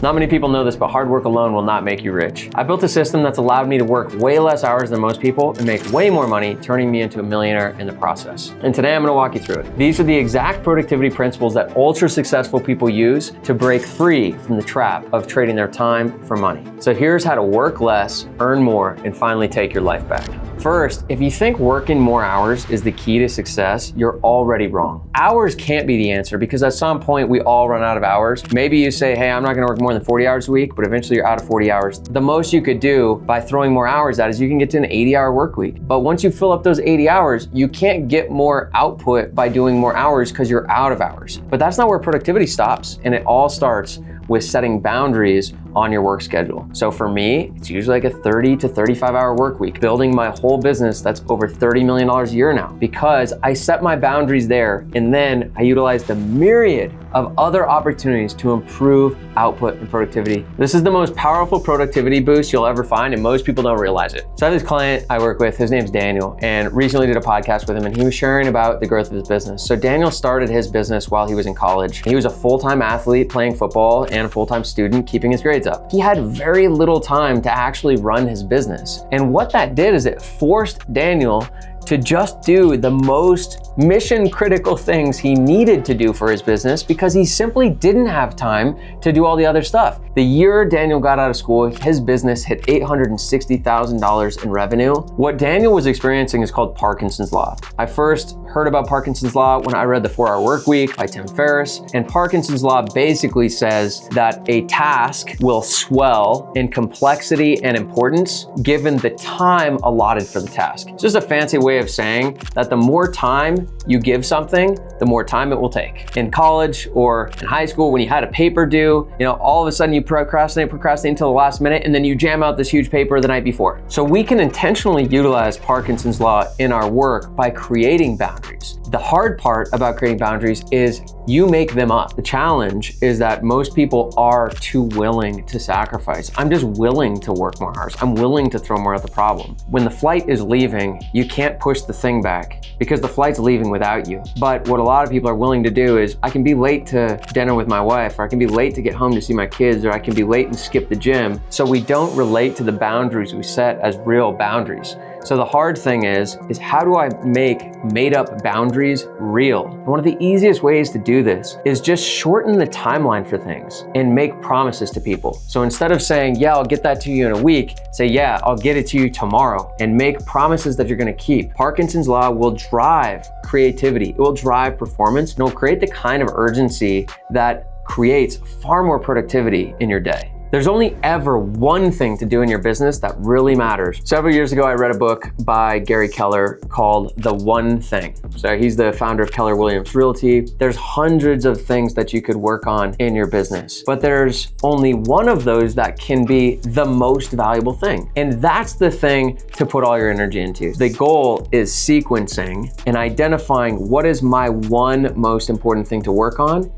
Not many people know this, but hard work alone will not make you rich. I built a system that's allowed me to work way less hours than most people and make way more money, turning me into a millionaire in the process. And today I'm gonna walk you through it. These are the exact productivity principles that ultra successful people use to break free from the trap of trading their time for money. So here's how to work less, earn more, and finally take your life back. First, if you think working more hours is the key to success, you're already wrong. Hours can't be the answer because at some point we all run out of hours. Maybe you say, hey, I'm not gonna work more than 40 hours a week, but eventually you're out of 40 hours. The most you could do by throwing more hours at is you can get to an 80-hour work week. But once you fill up those 80 hours, you can't get more output by doing more hours because you're out of hours. But that's not where productivity stops, and it all starts with setting boundaries on your work schedule. So for me, it's usually like a 30 to 35 hour work week, building my whole business that's over $30 million a year now, because I set my boundaries there and then I utilize the myriad of other opportunities to improve output and productivity. This is the most powerful productivity boost you'll ever find, and most people don't realize it. So I have this client I work with, his name's Daniel, and recently did a podcast with him, and he was sharing about the growth of his business. So Daniel started his business while he was in college. He was a full-time athlete playing football and a full-time student keeping his grades up. He had very little time to actually run his business. And what that did is it forced Daniel to just do the most mission critical things he needed to do for his business because he simply didn't have time to do all the other stuff. The year Daniel got out of school, his business hit $860,000 in revenue. What Daniel was experiencing is called Parkinsons Law. I first heard about Parkinsons Law when I read The 4-Hour Workweek by Tim Ferriss. And Parkinsons Law basically says that a task will swell in complexity and importance given the time allotted for the task. It's just a fancy way of saying that the more time you give something, the more time it will take. In college or in high school, when you had a paper due, all of a sudden you procrastinate until the last minute, and then you jam out this huge paper the night before. So we can intentionally utilize Parkinson's Law in our work by creating boundaries. The hard part about creating boundaries is you make them up. The challenge is that most people are too willing to sacrifice. I'm just willing to work more hours. I'm willing to throw more at the problem. When the flight is leaving, you can't push the thing back because the flight's leaving without you. But what a lot of people are willing to do is, I can be late to dinner with my wife, or I can be late to get home to see my kids, or I can be late and skip the gym. So we don't relate to the boundaries we set as real boundaries. So the hard thing is how do I make made up boundaries real? And one of the easiest ways to do this is just shorten the timeline for things and make promises to people. So instead of saying, yeah, I'll get that to you in a week, say, yeah, I'll get it to you tomorrow, and make promises that you're gonna keep. Parkinson's Law will drive creativity, it will drive performance, and it will create the kind of urgency that creates far more productivity in your day. There's only ever one thing to do in your business that really matters. Several years ago, I read a book by Gary Keller called The One Thing. So he's the founder of Keller Williams Realty. There's hundreds of things that you could work on in your business, but there's only one of those that can be the most valuable thing. And that's the thing to put all your energy into. The goal is sequencing and identifying what is my one most important thing to work on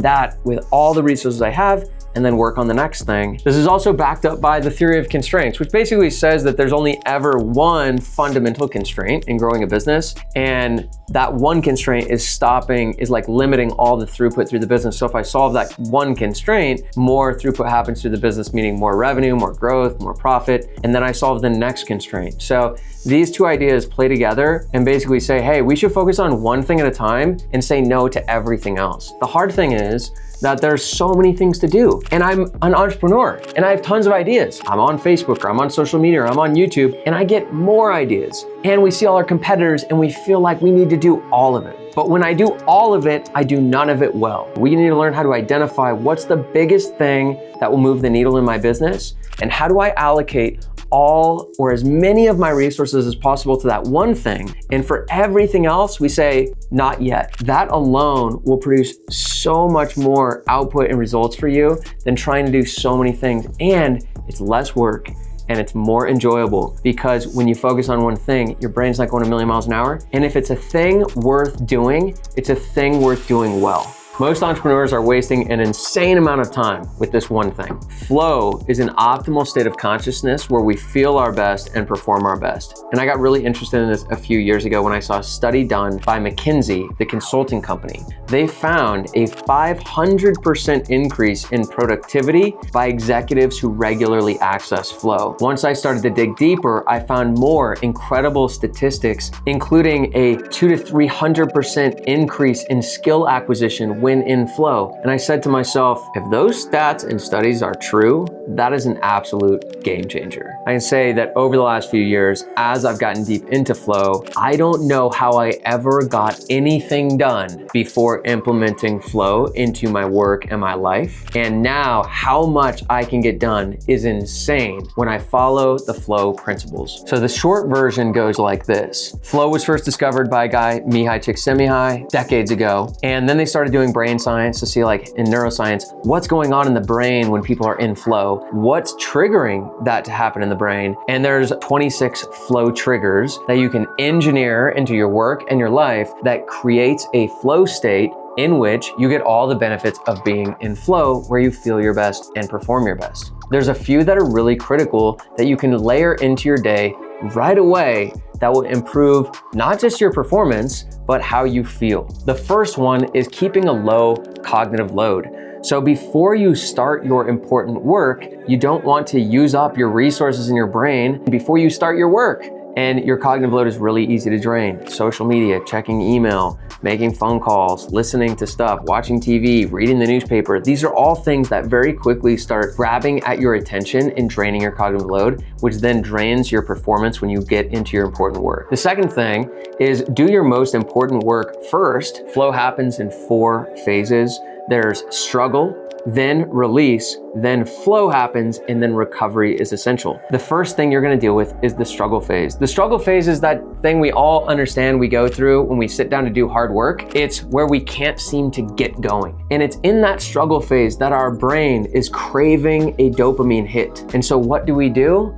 that with all the resources I have, and then work on the next thing. This is also backed up by the theory of constraints, which basically says that there's only ever one fundamental constraint in growing a business, and that one constraint is like limiting all the throughput through the business. So if I solve that one constraint, more throughput happens through the business, meaning more revenue, more growth, more profit, and then I solve the next constraint. So these two ideas play together and basically say, hey, we should focus on one thing at a time and say no to everything else. The hard thing is that there's so many things to do. And I'm an entrepreneur and I have tons of ideas. I'm on Facebook, or I'm on social media, or I'm on YouTube, and I get more ideas. And we see all our competitors and we feel like we need to do all of it. But when I do all of it, I do none of it well. We need to learn how to identify what's the biggest thing that will move the needle in my business, and how do I allocate all or as many of my resources as possible to that one thing. And for everything else, we say, not yet. That alone will produce so much more output and results for you than trying to do so many things. And it's less work and it's more enjoyable, because when you focus on one thing, your brain's not going a million miles an hour. And if it's a thing worth doing, it's a thing worth doing well. Most entrepreneurs are wasting an insane amount of time with this one thing. Flow is an optimal state of consciousness where we feel our best and perform our best. And I got really interested in this a few years ago when I saw a study done by McKinsey, the consulting company. They found a 500% increase in productivity by executives who regularly access flow. Once I started to dig deeper, I found more incredible statistics, including a 200 to 300% increase in skill acquisition when in flow. And I said to myself, if those stats and studies are true, that is an absolute game changer. I can say that over the last few years, as I've gotten deep into flow, I don't know how I ever got anything done before implementing flow into my work and my life. And now how much I can get done is insane when I follow the flow principles. So the short version goes like this. Flow was first discovered by a guy, Mihai Csikszentmihalyi, decades ago. And then they started doing brain science to see, like in neuroscience, what's going on in the brain when people are in flow, what's triggering that to happen in the brain. And there's 26 flow triggers that you can engineer into your work and your life that creates a flow state in which you get all the benefits of being in flow, where you feel your best and perform your best. There's a few that are really critical that you can layer into your day right away that will improve not just your performance, but how you feel. The first one is keeping a low cognitive load. So before you start your important work, you don't want to use up your resources in your brain before you start your work. And your cognitive load is really easy to drain. Social media, checking email, making phone calls, listening to stuff, watching TV, reading the newspaper. These are all things that very quickly start grabbing at your attention and draining your cognitive load, which then drains your performance when you get into your important work. The second thing is do your most important work first. Flow happens in 4 phases. There's struggle, then release, then flow happens, and then recovery is essential. The first thing you're gonna deal with is the struggle phase. The struggle phase is that thing we all understand we go through when we sit down to do hard work. It's where we can't seem to get going. And it's in that struggle phase that our brain is craving a dopamine hit. And so what do?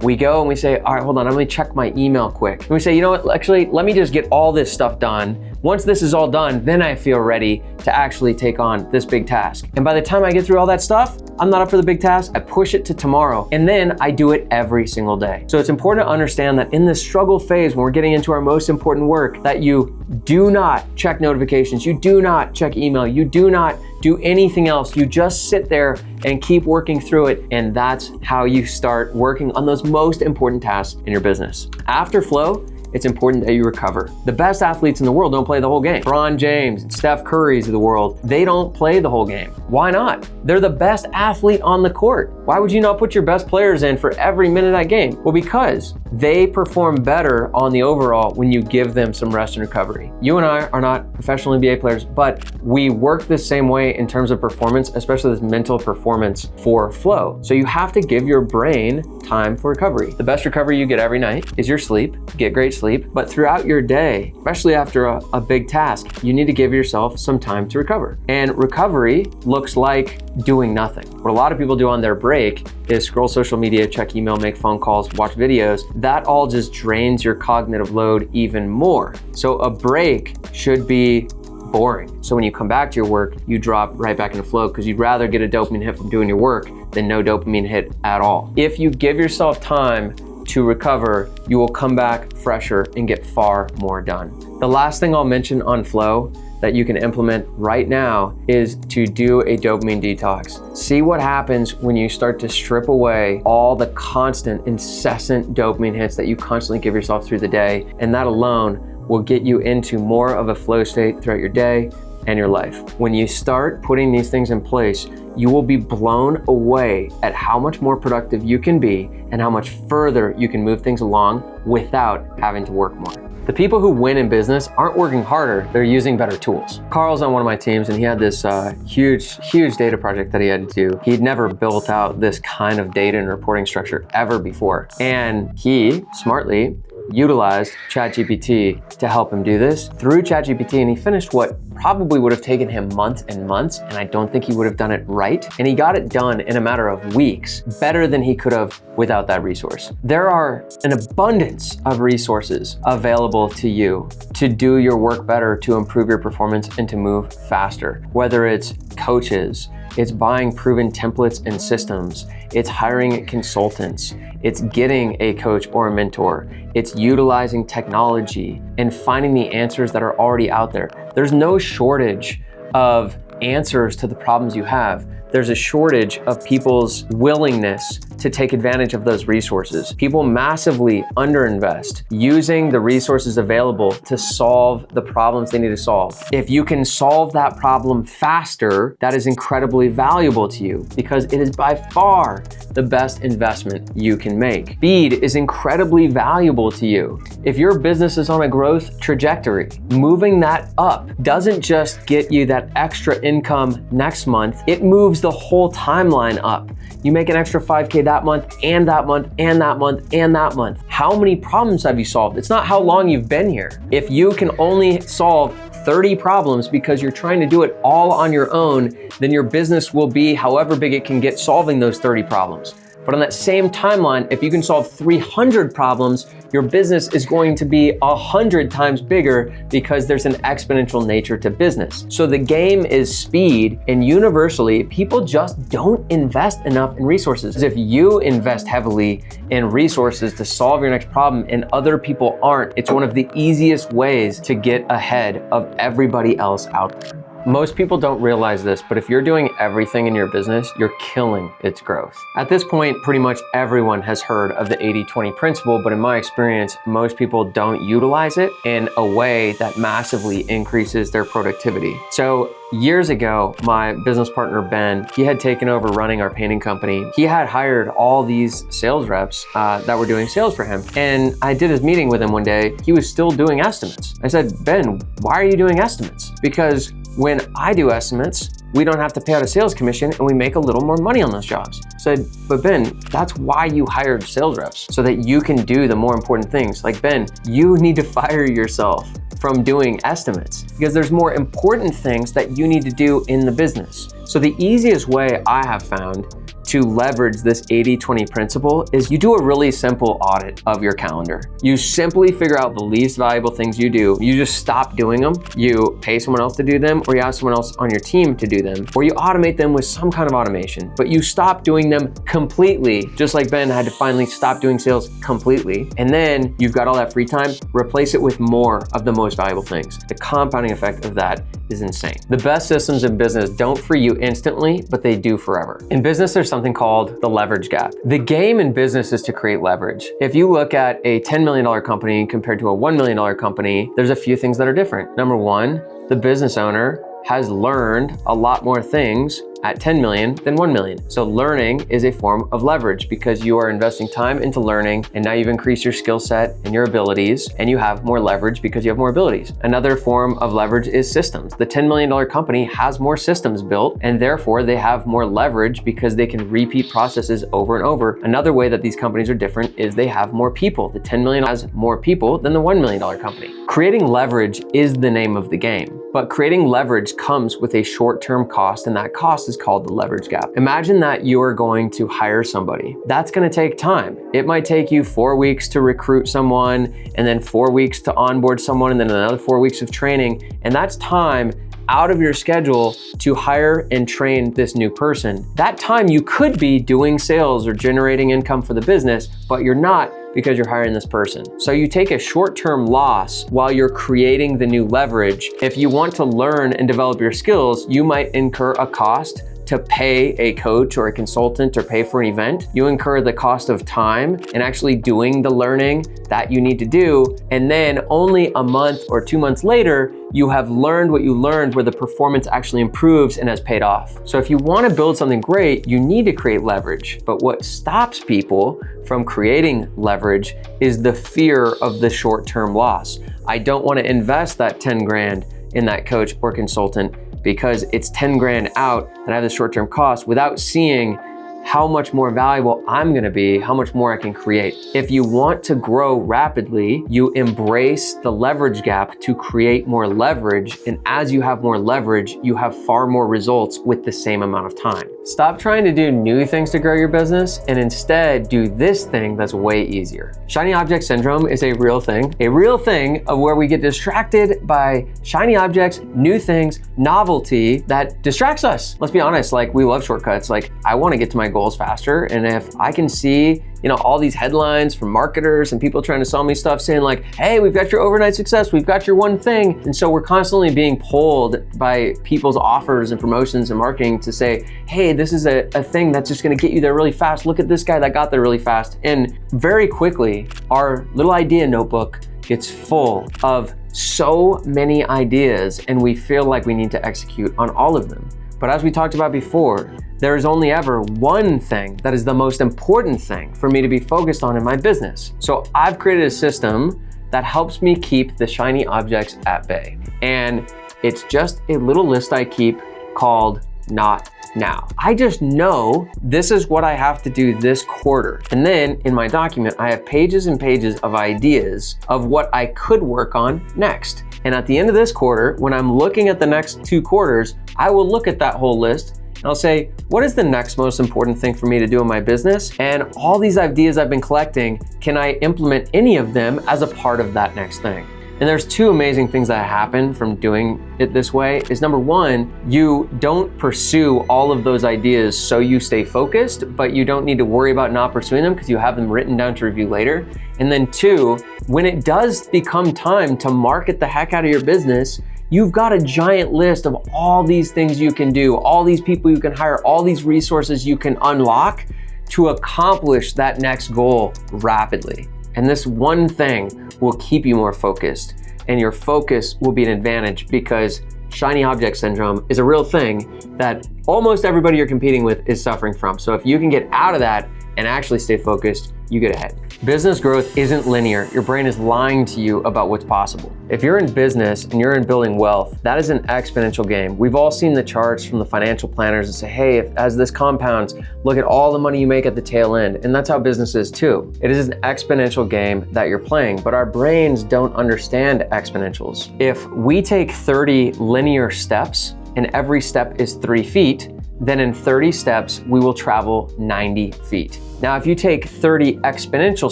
We go and we say, all right, hold on, I'm gonna check my email quick. And we say, you know what, actually, let me just get all this stuff done. Once this is all done, then I feel ready to actually take on this big task. And by the time I get through all that stuff, I'm not up for the big task. I push it to tomorrow, and then I do it every single day. So it's important to understand that in this struggle phase, when we're getting into our most important work, that you do not check notifications, you do not check email, you do not do anything else. You just sit there and keep working through it, and that's how you start working on those most important tasks in your business. After flow, it's important that you recover. The best athletes in the world don't play the whole game. LeBron James and Steph Curry's of the world, they don't play the whole game. Why not? They're the best athlete on the court. Why would you not put your best players in for every minute of that game? Well, because they perform better on the overall when you give them some rest and recovery. You and I are not professional NBA players, but we work the same way in terms of performance, especially this mental performance for flow. So you have to give your brain time for recovery. The best recovery you get every night is your sleep. Get great sleep, but throughout your day, especially after a big task, you need to give yourself some time to recover. And recovery looks like doing nothing. What a lot of people do on their break is scroll social media, check email, make phone calls, watch videos. That all just drains your cognitive load even more. So a break should be boring. So when you come back to your work, you drop right back into flow because you'd rather get a dopamine hit from doing your work than no dopamine hit at all. If you give yourself time to recover, you will come back fresher and get far more done. The last thing I'll mention on flow that you can implement right now is to do a dopamine detox. See what happens when you start to strip away all the constant, incessant dopamine hits that you constantly give yourself through the day, and that alone will get you into more of a flow state throughout your day and your life. When you start putting these things in place, you will be blown away at how much more productive you can be and how much further you can move things along without having to work more. The people who win in business aren't working harder, they're using better tools. Carl's on one of my teams and he had this huge data project that he had to do. He'd never built out this kind of data and reporting structure ever before. And he, smartly, utilized ChatGPT to help him do this through ChatGPT, and he finished what probably would have taken him months and months, and I don't think he would have done it right. And he got it done in a matter of weeks, better than he could have without that resource. There are an abundance of resources available to you to do your work better, to improve your performance, and to move faster. Whether it's coaches, it's buying proven templates and systems, it's hiring consultants, it's getting a coach or a mentor, it's utilizing technology and finding the answers that are already out there. There's no shortage of answers to the problems you have. There's a shortage of people's willingness to take advantage of those resources. People massively underinvest using the resources available to solve the problems they need to solve. If you can solve that problem faster, that is incredibly valuable to you because it is by far the best investment you can make. Speed is incredibly valuable to you. If your business is on a growth trajectory, moving that up doesn't just get you that extra income next month, it moves the whole timeline up. You make an extra 5K that month and that month and that month and that month. How many problems have you solved? It's not how long you've been here. If you can only solve 30 problems because you're trying to do it all on your own, then your business will be however big it can get solving those 30 problems. But on that same timeline, if you can solve 300 problems, your business is going to be 100 times bigger because there's an exponential nature to business. So the game is speed, and universally, people just don't invest enough in resources. If you invest heavily in resources to solve your next problem and other people aren't, it's one of the easiest ways to get ahead of everybody else out there. Most people don't realize this, but if you're doing everything in your business, you're killing its growth. At this point, pretty much everyone has heard of the 80-20 principle, but in my experience, most people don't utilize it in a way that massively increases their productivity. So years ago, my business partner, Ben, he had taken over running our painting company. He had hired all these sales reps that were doing sales for him. And I did his meeting with him one day. He was still doing estimates. I said, Ben, why are you doing estimates? Because when I do estimates, we don't have to pay out a sales commission and we make a little more money on those jobs. I said, but Ben, that's why you hired sales reps, so that you can do the more important things. Like, Ben, you need to fire yourself from doing estimates because there's more important things that you need to do in the business. So the easiest way I have found to leverage this 80-20 principle is you do a really simple audit of your calendar. You simply figure out the least valuable things you do. You just stop doing them. You pay someone else to do them, or you ask someone else on your team to do them, or you automate them with some kind of automation, but you stop doing them completely, just like Ben had to finally stop doing sales completely. And then you've got all that free time, replace it with more of the most valuable things. The compounding effect of that is insane. The best systems in business don't free you instantly, but they do forever. In business, there's something called the leverage gap. The game in business is to create leverage. If you look at a $10 million company compared to a $1 million company, there's a few things that are different. Number one, the business owner has learned a lot more things at 10 million than 1 million. So learning is a form of leverage because you are investing time into learning, and now you've increased your skill set and your abilities, and you have more leverage because you have more abilities. Another form of leverage is systems. The $10 million company has more systems built, and therefore they have more leverage because they can repeat processes over and over. Another way that these companies are different is they have more people. The 10 million has more people than the $1 million company. Creating leverage is the name of the game, but creating leverage comes with a short-term cost, and that cost is called the leverage gap. Imagine that you are going to hire somebody. That's going to take time. It might take you 4 weeks to recruit someone, and then 4 weeks to onboard someone, and then another 4 weeks of training. And that's time out of your schedule to hire and train this new person. That time you could be doing sales or generating income for the business, but you're not because you're hiring this person. So you take a short-term loss while you're creating the new leverage. If you want to learn and develop your skills, you might incur a cost to pay a coach or a consultant or pay for an event. You incur the cost of time and actually doing the learning that you need to do. And then only a month or 2 months later, you have learned what you learned where the performance actually improves and has paid off. So if you want to build something great, you need to create leverage. But what stops people from creating leverage is the fear of the short-term loss. I don't want to invest that 10 grand in that coach or consultant because it's 10 grand out and I have the short-term cost without seeing how much more valuable I'm gonna be, how much more I can create. If you want to grow rapidly, you embrace the leverage gap to create more leverage. And as you have more leverage, you have far more results with the same amount of time. Stop trying to do new things to grow your business and instead do this thing that's way easier. Shiny object syndrome is a real thing of where we get distracted by shiny objects, new things, novelty that distracts us. Let's be honest, like we love shortcuts. Like I want to get to my goals faster. And if I can see, all these headlines from marketers and people trying to sell me stuff saying like, hey, we've got your overnight success, we've got your one thing. And so we're constantly being pulled by people's offers and promotions and marketing to say, hey, this is a thing that's just gonna get you there really fast. Look at this guy that got there really fast. And very quickly, our little idea notebook gets full of so many ideas and we feel like we need to execute on all of them. But as we talked about before, there is only ever one thing that is the most important thing for me to be focused on in my business. So I've created a system that helps me keep the shiny objects at bay. And it's just a little list I keep called Not Now. I just know this is what I have to do this quarter. And then in my document, I have pages and pages of ideas of what I could work on next. And at the end of this quarter, when I'm looking at the next 2 quarters, I will look at that whole list and I'll say, what is the next most important thing for me to do in my business? And all these ideas I've been collecting, can I implement any of them as a part of that next thing? And there's 2 amazing things that happen from doing it this way is number 1, you don't pursue all of those ideas so you stay focused, but you don't need to worry about not pursuing them because you have them written down to review later. And then 2, when it does become time to market the heck out of your business, you've got a giant list of all these things you can do, all these people you can hire, all these resources you can unlock to accomplish that next goal rapidly. And this one thing will keep you more focused, and your focus will be an advantage because shiny object syndrome is a real thing that almost everybody you're competing with is suffering from. So if you can get out of that and actually stay focused, you get ahead. Business growth isn't linear. Your brain is lying to you about what's possible. If you're in business and you're in building wealth, that is an exponential game. We've all seen the charts from the financial planners that say, hey, as this compounds, look at all the money you make at the tail end. And that's how business is too. It is an exponential game that you're playing, but our brains don't understand exponentials. If we take 30 linear steps and every step is 3 feet, then in 30 steps, we will travel 90 feet. Now, if you take 30 exponential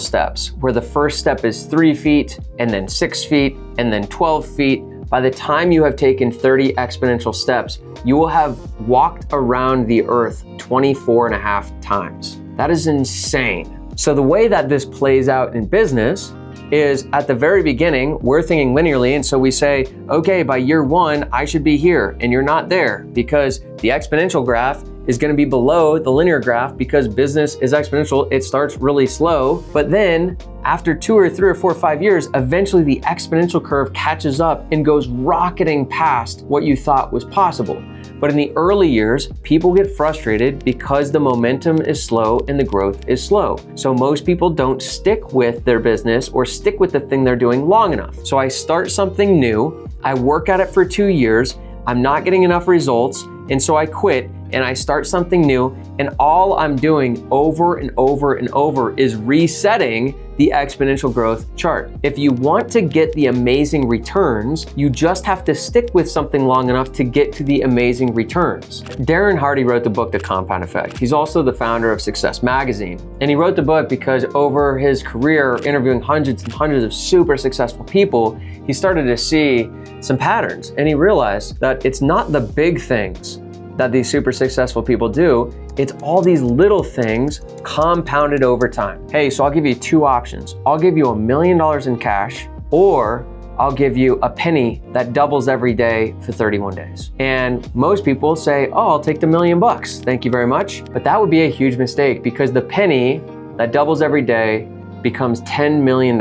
steps, where the first step is 3 feet, and then 6 feet, and then 12 feet, by the time you have taken 30 exponential steps, you will have walked around the earth 24.5 times. That is insane. So the way that this plays out in business is at the very beginning, we're thinking linearly. And so we say, okay, by year 1, I should be here. And you're not there because the exponential graph is going to be below the linear graph because business is exponential. It starts really slow, but then after 2 or 3 or 4 or 5 years, eventually the exponential curve catches up and goes rocketing past what you thought was possible. But in the early years, people get frustrated because the momentum is slow and the growth is slow. So most people don't stick with their business or stick with the thing they're doing long enough. So I start something new, I work at it for 2 years, I'm not getting enough results, and so I quit and I start something new, and all I'm doing over and over and over is resetting the exponential growth chart. If you want to get the amazing returns, you just have to stick with something long enough to get to the amazing returns. Darren Hardy wrote the book, The Compound Effect. He's also the founder of Success Magazine. And he wrote the book because over his career, interviewing hundreds and hundreds of super successful people, he started to see some patterns. And he realized that it's not the big things that these super successful people do, it's all these little things compounded over time. Hey, so I'll give you 2 options. I'll give you $1 million in cash, or I'll give you a penny that doubles every day for 31 days. And most people say, oh, I'll take the $1 million. Thank you very much. But that would be a huge mistake because the penny that doubles every day becomes $10 million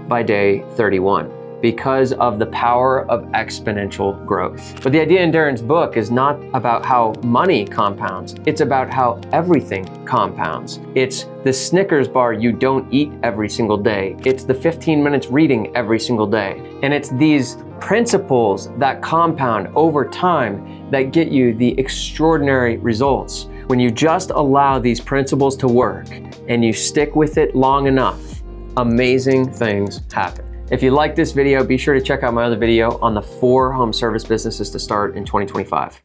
by day 31. Because of the power of exponential growth. But the idea in Darren's book is not about how money compounds, it's about how everything compounds. It's the Snickers bar you don't eat every single day. It's the 15 minutes reading every single day. And it's these principles that compound over time that get you the extraordinary results. When you just allow these principles to work and you stick with it long enough, amazing things happen. If you like this video, be sure to check out my other video on the 4 home service businesses to start in 2025.